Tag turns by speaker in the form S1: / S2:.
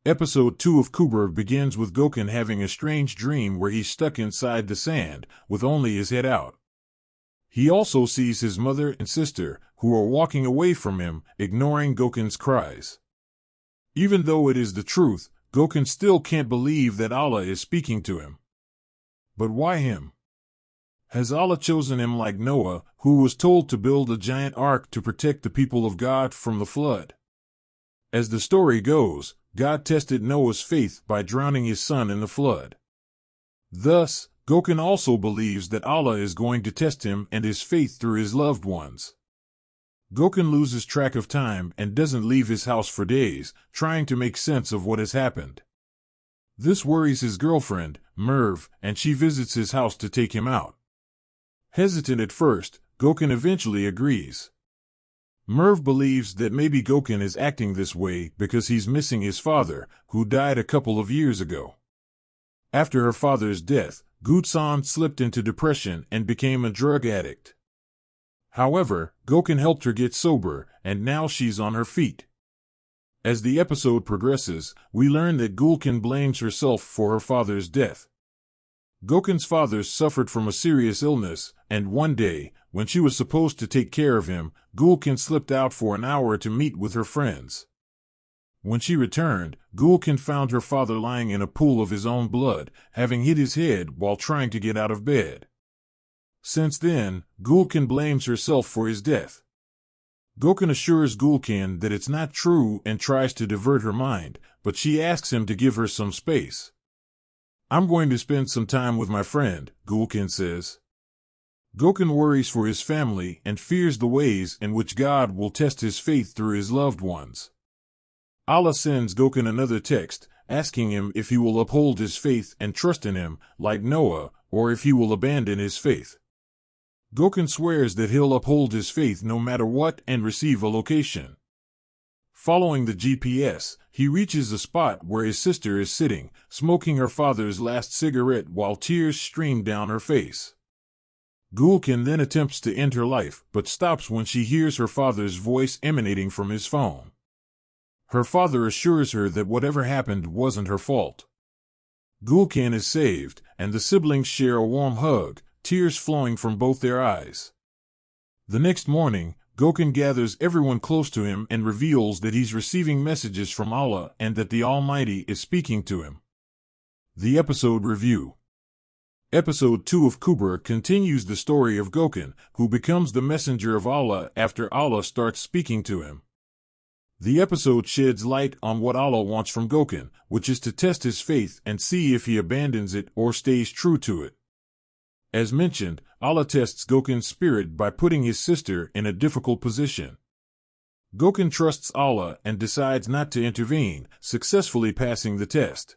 S1: Episode 2 of Kubra begins with Gokun having a strange dream where he's stuck inside the sand, with only his head out. He also sees his mother and sister, who are walking away from him, ignoring Gokun's cries. Even though it is the truth, Gokun still can't believe that Allah is speaking to him. But why him? Has Allah chosen him like Noah, who was told to build a giant ark to protect the people of God from the flood? As the story goes, God tested Noah's faith by drowning his son in the flood. Thus, Gokun also believes that Allah is going to test him and his faith through his loved ones. Gokun loses track of time and doesn't leave his house for days, trying to make sense of what has happened. This worries his girlfriend, Merv, and she visits his house to take him out. Hesitant at first, Gokun eventually agrees. Merv believes that maybe Gokun is acting this way because he's missing his father, who died a couple of years ago. After her father's death, Gutsan slipped into depression and became a drug addict. However, Gokun helped her get sober, and now she's on her feet. As the episode progresses, we learn that Gulkin blames herself for her father's death. Gokun's father suffered from a serious illness, and one day, when she was supposed to take care of him, Gulkin slipped out for an hour to meet with her friends. When she returned, Gulkin found her father lying in a pool of his own blood, having hit his head while trying to get out of bed. Since then, Gulkin blames herself for his death. Gokun assures Gulkin that it's not true and tries to divert her mind, but she asks him to give her some space. "I'm going to spend some time with my friend," Gulkin says. Gokun worries for his family and fears the ways in which God will test his faith through his loved ones. Allah sends Gokun another text, asking him if he will uphold his faith and trust in him, like Noah, or if he will abandon his faith. Gokun swears that he'll uphold his faith no matter what and receive a location. Following the GPS, he reaches a spot where his sister is sitting, smoking her father's last cigarette while tears stream down her face. Gulkin then attempts to end her life, but stops when she hears her father's voice emanating from his phone. Her father assures her that whatever happened wasn't her fault. Gulkin is saved, and the siblings share a warm hug, tears flowing from both their eyes. The next morning, Gokun gathers everyone close to him and reveals that he's receiving messages from Allah and that the Almighty is speaking to him. The episode review. Episode 2 of Kubra continues the story of Gokun, who becomes the messenger of Allah after Allah starts speaking to him. The episode sheds light on what Allah wants from Gokun, which is to test his faith and see if he abandons it or stays true to it. As mentioned, Allah tests Gokun's spirit by putting his sister in a difficult position. Gokun trusts Allah and decides not to intervene, successfully passing the test.